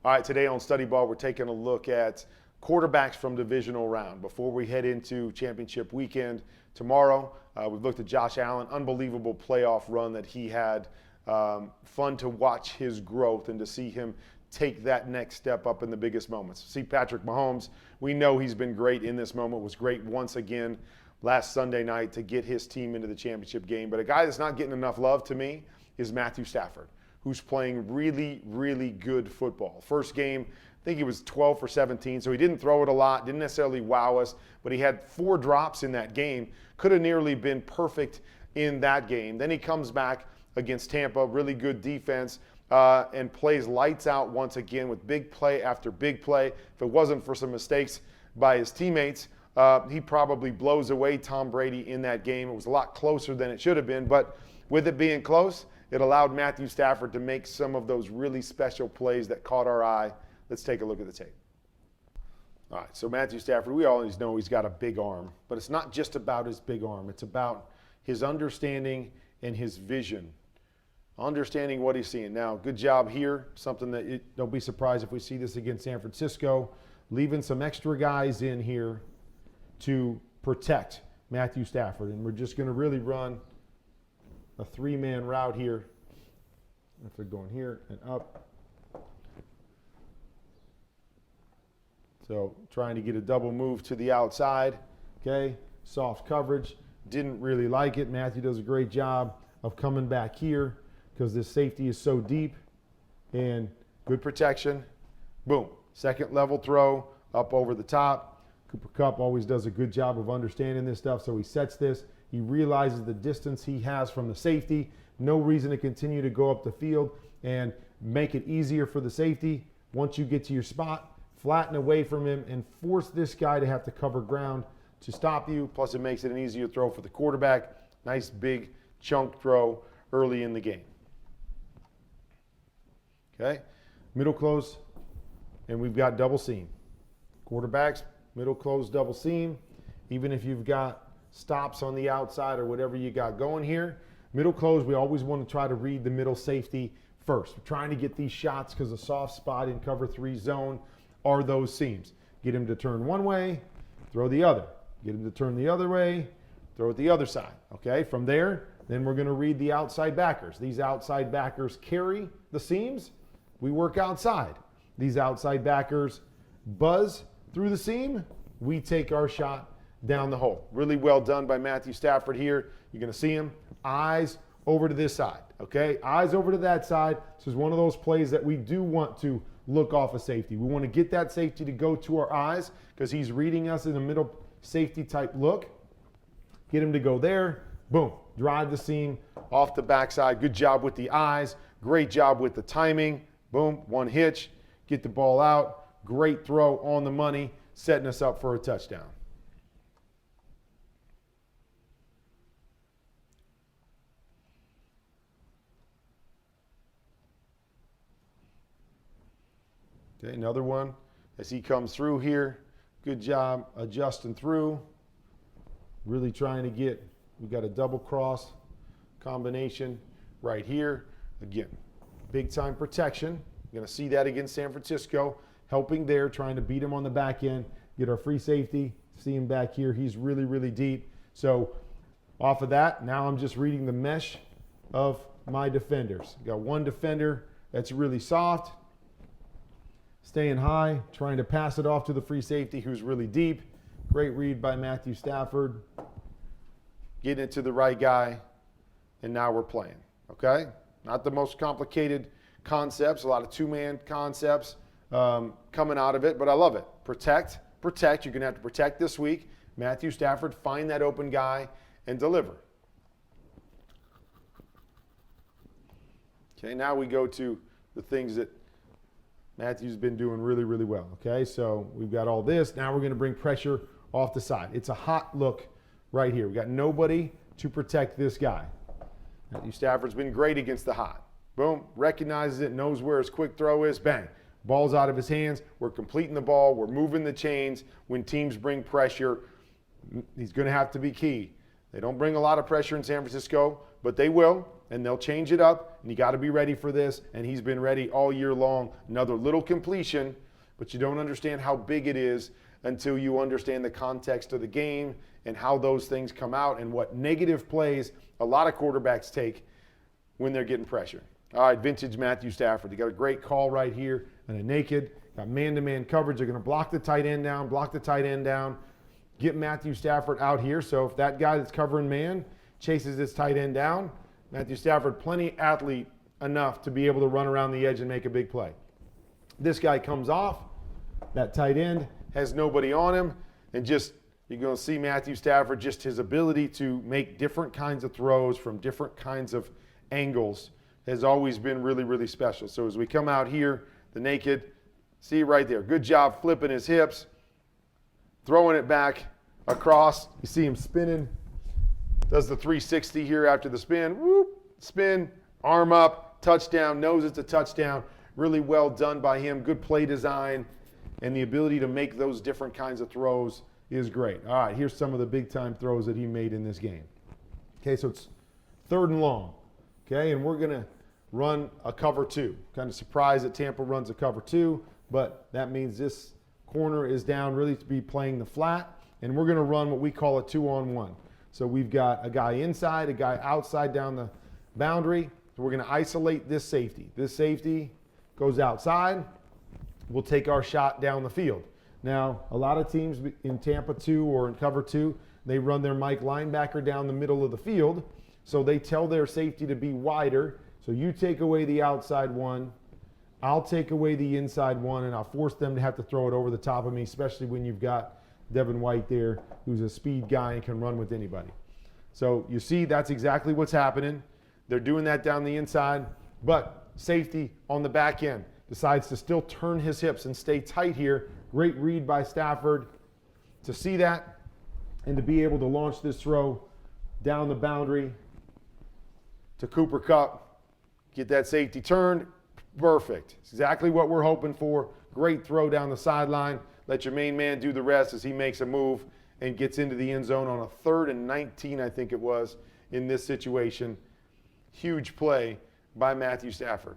All right, today on StudyBall, we're taking a look at quarterbacks from divisional round. Before we head into championship weekend tomorrow, we've looked at Josh Allen, unbelievable playoff run that he had. Fun to watch his growth and to see him take that next step up in the biggest moments. See Patrick Mahomes, we know he's been great in this moment, was great once again last Sunday night to get his team into the championship game. But a guy that's not getting enough love to me is Matthew Stafford, who's playing really, really good football. First game, I think he was 12 for 17, so he didn't throw it a lot, didn't necessarily wow us, but he had 4 drops in that game. Could have nearly been perfect in that game. Then he comes back against Tampa, really good defense, and plays lights out once again with big play after big play. If it wasn't for some mistakes by his teammates, he probably blows away Tom Brady in that game. It was a lot closer than it should have been, but with it being close, it allowed Matthew Stafford to make some of those really special plays that caught our eye. Let's take a look at the tape. All right, so Matthew Stafford, we always know he's got a big arm, but it's not just about his big arm. It's about his understanding and his vision, understanding what he's seeing. Now, good job here, something that don't be surprised if we see this against San Francisco, leaving some extra guys in here to protect Matthew Stafford. And we're just going to really run a 3-man route here. If they're going here and up. So trying to get a double move to the outside. Okay, soft coverage. Didn't really like it. Matthew does a great job of coming back here because this safety is so deep. And good protection. Boom. Second level throw up over the top. Cooper Kupp always does a good job of understanding this stuff, so he sets this. He realizes the distance he has from the safety. No reason to continue to go up the field and make it easier for the safety. Once you get to your spot, flatten away from him and force this guy to have to cover ground to stop you. Plus, it makes it an easier throw for the quarterback. Nice big chunk throw early in the game. Okay, middle close, and we've got double seam. Quarterbacks, middle close, double seam. Even if you've got stops on the outside or whatever you got going here. Middle close, we always want to try to read the middle safety first. We're trying to get these shots because the soft spot in cover 3 zone are those seams. Get him to turn one way, throw the other. Get him to turn the other way, throw it the other side. Okay, from there, then we're going to read the outside backers. These outside backers carry the seams. We work outside. These outside backers buzz through the seam. We take our shot down the hole. Really well done by Matthew Stafford here. You're going to see him. Eyes over to this side, okay? Eyes over to that side. This is one of those plays that we do want to look off of safety. We want to get that safety to go to our eyes because he's reading us in a middle safety type look. Get him to go there. Boom. Drive the seam off the backside. Good job with the eyes. Great job with the timing. Boom. One hitch. Get the ball out. Great throw on the money, setting us up for a touchdown. Okay, another one as he comes through here. Good job adjusting through. Really trying to get, we got a double cross combination right here. Again, big time protection. You're going to see that against San Francisco. Helping there, trying to beat him on the back end. Get our free safety. See him back here. He's really, really deep. So off of that, now I'm just reading the mesh of my defenders. Got one defender that's really soft. Staying high, trying to pass it off to the free safety who's really deep. Great read by Matthew Stafford. Getting it to the right guy, and now we're playing, okay? Not the most complicated concepts, a lot of 2-man concepts coming out of it, but I love it. Protect. You're going to have to protect this week. Matthew Stafford, find that open guy and deliver. Okay, now we go to the things that Matthew's been doing really, really well. Okay, so we've got all this. Now we're going to bring pressure off the side. It's a hot look right here. We've got nobody to protect this guy. Matthew Stafford's been great against the hot. Boom, recognizes it, knows where his quick throw is. Bang, ball's out of his hands. We're completing the ball. We're moving the chains. When teams bring pressure, he's going to have to be key. They don't bring a lot of pressure in San Francisco, but they will, and they'll change it up, and you got to be ready for this, and he's been ready all year long. Another little completion, but you don't understand how big it is until you understand the context of the game and how those things come out and what negative plays a lot of quarterbacks take when they're getting pressure. All right, vintage Matthew Stafford. They got a great call right here and a naked. Got man-to-man coverage. They're going to block the tight end down, get Matthew Stafford out here. So if that guy that's covering man chases this tight end down, Matthew Stafford, plenty athlete enough to be able to run around the edge and make a big play. This guy comes off. That tight end has nobody on him. And just, you're going to see Matthew Stafford, just his ability to make different kinds of throws from different kinds of angles has always been really, really special. So as we come out here, the naked, see right there. Good job flipping his hips, throwing it back across. You see him spinning. Does the 360 here after the spin. Whoop, spin, arm up, touchdown, knows it's a touchdown. Really well done by him. Good play design. And the ability to make those different kinds of throws is great. All right, here's some of the big-time throws that he made in this game. Okay, so it's 3rd and long. Okay, and we're going to run a cover 2. Kind of surprised that Tampa runs a cover 2, but that means this corner is down really to be playing the flat, and we're going to run what we call a 2-on-1. So we've got a guy inside, a guy outside down the boundary. So we're going to isolate this safety. This safety goes outside. We'll take our shot down the field. Now, a lot of teams in Tampa 2 or in cover 2, they run their Mike linebacker down the middle of the field. So they tell their safety to be wider. So you take away the outside one, I'll take away the inside one, and I'll force them to have to throw it over the top of me, especially when you've got Devin White there, who's a speed guy and can run with anybody. So you see that's exactly what's happening. They're doing that down the inside, but safety on the back end decides to still turn his hips and stay tight here. Great read by Stafford to see that and to be able to launch this throw down the boundary to Cooper Kupp. Get that safety turned. Perfect. It's exactly what we're hoping for. Great throw down the sideline. Let your main man do the rest as he makes a move and gets into the end zone on a 3rd and 19, I think it was, in this situation. Huge play by Matthew Stafford.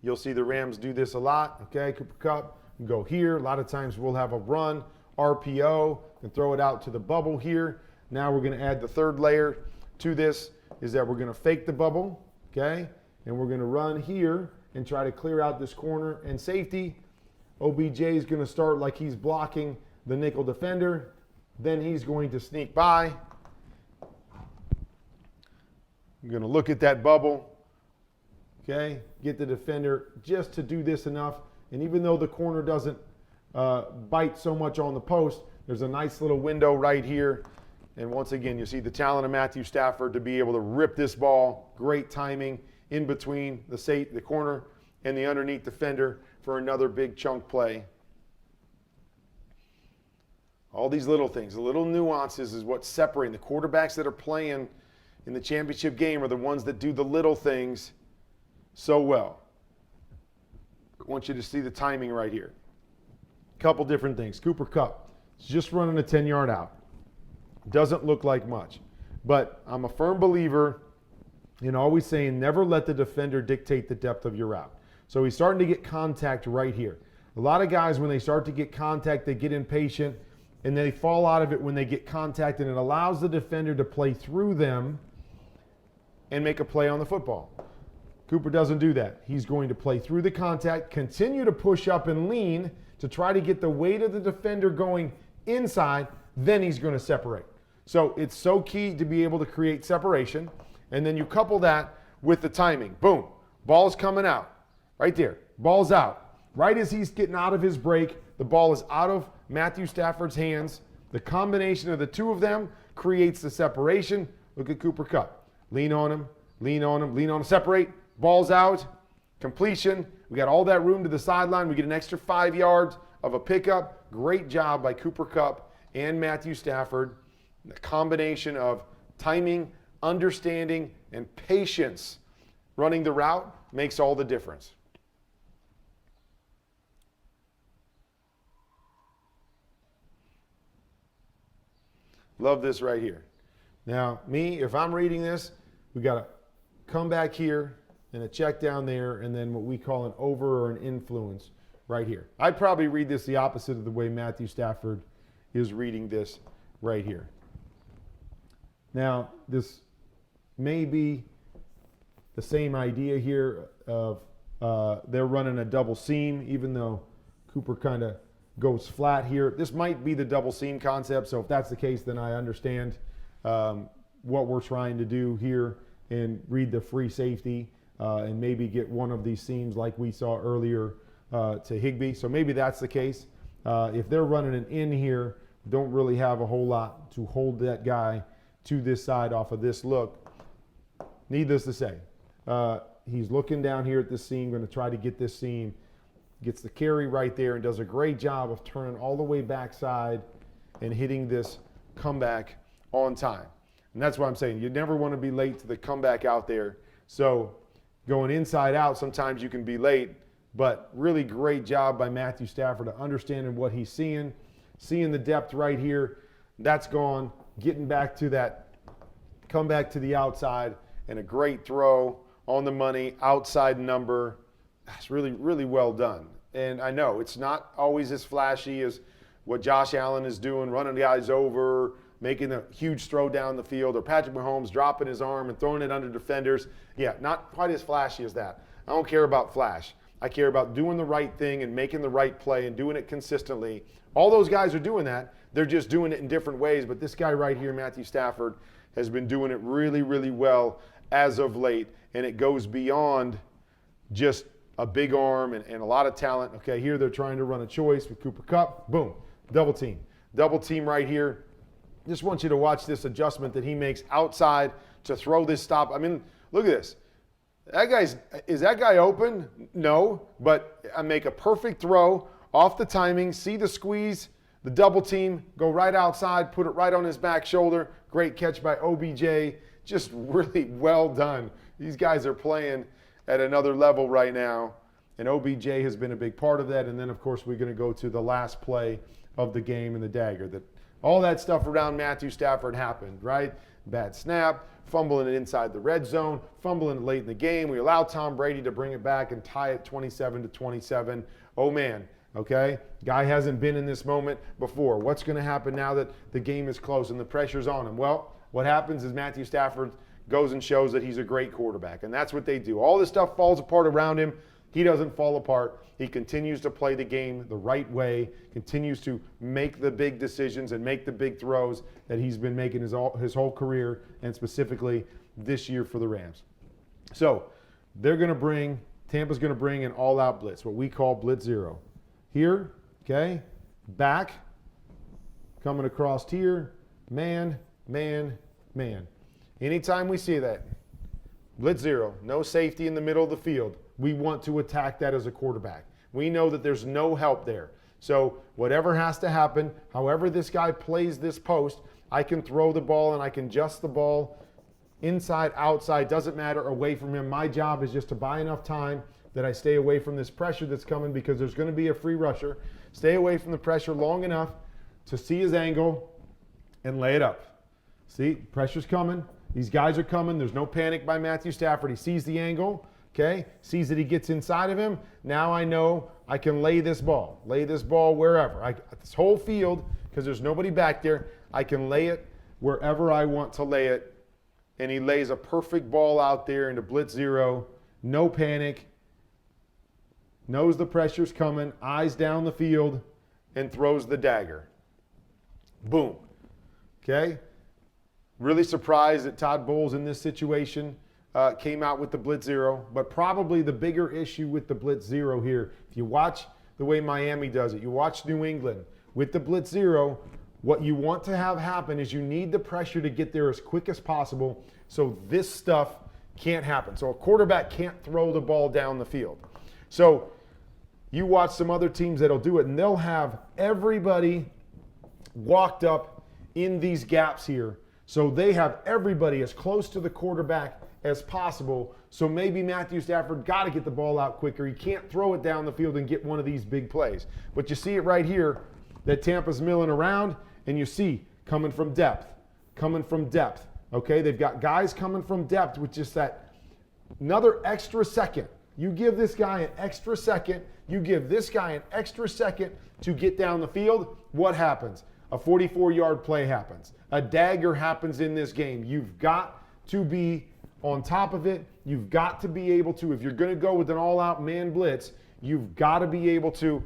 You'll see the Rams do this a lot. Okay, Cooper Kupp can go here. A lot of times we'll have a run, RPO, and throw it out to the bubble here. Now we're going to add the 3rd layer to this, is that we're going to fake the bubble, okay? And we're going to run here and try to clear out this corner and safety. OBJ is going to start like he's blocking the nickel defender. Then he's going to sneak by. I'm going to look at that bubble, okay? Get the defender just to do this enough. And even though the corner doesn't bite so much on the post, there's a nice little window right here. And once again, you see the talent of Matthew Stafford to be able to rip this ball. Great timing in between the corner and the underneath defender for another big chunk play. All these little things, the little nuances is what's separating. The quarterbacks that are playing in the championship game are the ones that do the little things so well. I want you to see the timing right here. A couple different things. Cooper Kupp is just running a 10-yard out. Doesn't look like much. But I'm a firm believer in always saying never let the defender dictate the depth of your route. So he's starting to get contact right here. A lot of guys, when they start to get contact, they get impatient, and they fall out of it when they get contact, and it allows the defender to play through them and make a play on the football. Cooper doesn't do that. He's going to play through the contact, continue to push up and lean to try to get the weight of the defender going inside, then he's going to separate. So it's so key to be able to create separation, and then you couple that with the timing. Boom, ball's coming out. Right there, ball's out. Right as he's getting out of his break, the ball is out of Matthew Stafford's hands. The combination of the two of them creates the separation. Look at Cooper Kupp. Lean on him, lean on him, lean on him, separate. Ball's out, completion. We got all that room to the sideline. We get an extra 5 yards of a pickup. Great job by Cooper Kupp and Matthew Stafford. The combination of timing, understanding, and patience running the route makes all the difference. Love this right here. Now, if I'm reading this, we got to come back here and a check down there, and then what we call an over or an influence right here. I'd probably read this the opposite of the way Matthew Stafford is reading this right here. Now, this may be the same idea here of they're running a double seam, even though Cooper kind of goes flat here. This might be the double seam concept, so if that's the case, then I understand what we're trying to do here and read the free safety and maybe get one of these seams like we saw earlier to Higbee. So maybe that's the case. If they're running an in here, don't really have a whole lot to hold that guy to this side off of this look. Needless to say, he's looking down here at this seam, going to try to get this seam, gets the carry right there and does a great job of turning all the way backside and hitting this comeback on time. And that's why I'm saying you never want to be late to the comeback out there. So going inside out, sometimes you can be late, but really great job by Matthew Stafford of understanding what he's seeing the depth right here. That's gone, getting back to that comeback to the outside, and a great throw on the money, outside number. That's really, really well done. And I know it's not always as flashy as what Josh Allen is doing, running the guys over, making a huge throw down the field, or Patrick Mahomes dropping his arm and throwing it under defenders. Yeah, not quite as flashy as that. I don't care about flash. I care about doing the right thing and making the right play and doing it consistently. All those guys are doing that. They're just doing it in different ways. But this guy right here, Matthew Stafford, has been doing it really, really well as of late. And it goes beyond just a big arm and a lot of talent. Okay, here they're trying to run a choice with Cooper Kupp. Boom, double team. Double team right here. Just want you to watch this adjustment that he makes outside to throw this stop. I mean, look at this. Is that guy open? No, but I make a perfect throw off the timing, see the squeeze, the double team, go right outside, put it right on his back shoulder. Great catch by OBJ. Just really well done. These guys are playing at another level right now, and OBJ has been a big part of that. And then, of course, we're going to go to the last play of the game and the dagger. All that stuff around Matthew Stafford happened, right? Bad snap, fumbling it inside the red zone, fumbling it late in the game. We allow Tom Brady to bring it back and tie it 27-27. Oh, man, okay? Guy hasn't been in this moment before. What's going to happen now that the game is close and the pressure's on him? Well, what happens is Matthew Stafford goes and shows that he's a great quarterback, and that's what they do. All this stuff falls apart around him. He doesn't fall apart. He continues to play the game the right way, continues to make the big decisions and make the big throws that he's been making his whole career, and specifically this year for the Rams. So Tampa's going to bring an all-out blitz, what we call blitz zero. Here, okay, back, coming across here, man, man, man. Anytime we see that, blitz zero, no safety in the middle of the field, we want to attack that as a quarterback. We know that there's no help there. So whatever has to happen, however this guy plays this post, I can throw the ball and I can adjust the ball inside, outside, doesn't matter, away from him. My job is just to buy enough time that I stay away from this pressure that's coming, because there's going to be a free rusher. Stay away from the pressure long enough to see his angle and lay it up. See, pressure's coming. These guys are coming. There's no panic by Matthew Stafford. He sees the angle, okay, sees that he gets inside of him. Now I know I can lay this ball wherever. This whole field, because there's nobody back there, I can lay it wherever I want to lay it. And he lays a perfect ball out there into blitz zero. No panic. Knows the pressure's coming. Eyes down the field and throws the dagger. Boom. Okay? Really surprised that Todd Bowles in this situation came out with the blitz zero, but probably the bigger issue with the blitz zero here, if you watch the way Miami does it, you watch New England with the blitz zero, what you want to have happen is you need the pressure to get there as quick as possible so this stuff can't happen. So a quarterback can't throw the ball down the field. So you watch some other teams that'll do it, and they'll have everybody walked up in these gaps here. So they have everybody as close to the quarterback as possible. So maybe Matthew Stafford got to get the ball out quicker. He can't throw it down the field and get one of these big plays. But you see it right here that Tampa's milling around, and you see coming from depth. coming from depth. Okay, they've got guys coming from depth with just that another extra second. You give this guy an extra second, you give this guy an extra second to get down the field, what happens? A 44-yard play happens. A dagger happens in this game. You've got to be on top of it. You've got to be able to, if you're going to go with an all-out man blitz, you've got to be able to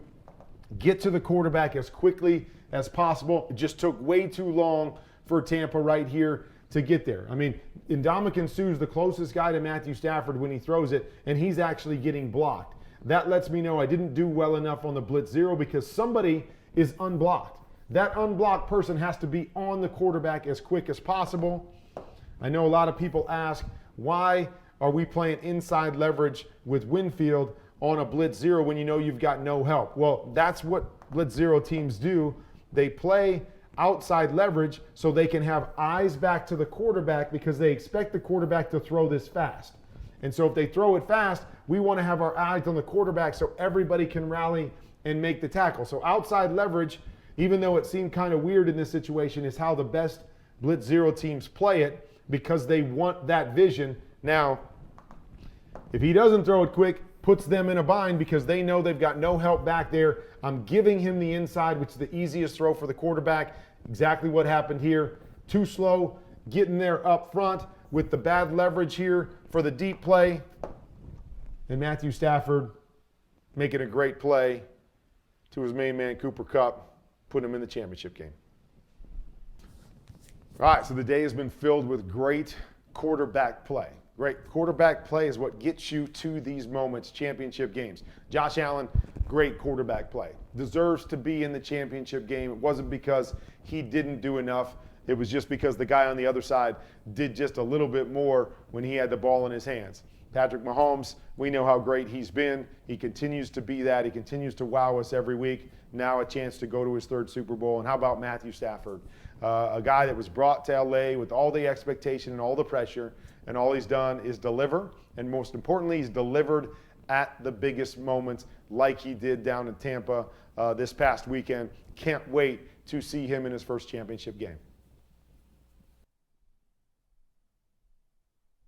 get to the quarterback as quickly as possible. It just took way too long for Tampa right here to get there. I mean, Ndamukong Suh's the closest guy to Matthew Stafford when he throws it, and he's actually getting blocked. That lets me know I didn't do well enough on the blitz zero because somebody is unblocked. That unblocked person has to be on the quarterback as quick as possible. I know a lot of people ask, why are we playing inside leverage with Winfield on a blitz zero when you know you've got no help? Well, that's what blitz zero teams do. They play outside leverage so they can have eyes back to the quarterback because they expect the quarterback to throw this fast. And so if they throw it fast, we want to have our eyes on the quarterback so everybody can rally and make the tackle. So outside leverage, even though it seemed kind of weird in this situation, is how the best blitz zero teams play it because they want that vision. Now, if he doesn't throw it quick, puts them in a bind because they know they've got no help back there. I'm giving him the inside, which is the easiest throw for the quarterback. Exactly what happened here. Too slow, getting there up front with the bad leverage here for the deep play. And Matthew Stafford making a great play to his main man, Cooper Kupp, putting him in the championship game. All right, so the day has been filled with great quarterback play. Great quarterback play is what gets you to these moments, championship games. Josh Allen, great quarterback play. Deserves to be in the championship game. It wasn't because he didn't do enough. It was just because the guy on the other side did just a little bit more when he had the ball in his hands. Patrick Mahomes, we know how great he's been. He continues to be that. He continues to wow us every week. Now a chance to go to his third Super Bowl. And how about Matthew Stafford? A guy that was brought to LA with all the expectation and all the pressure, and all he's done is deliver. And most importantly, he's delivered at the biggest moments like he did down in Tampa this past weekend. Can't wait to see him in his first championship game.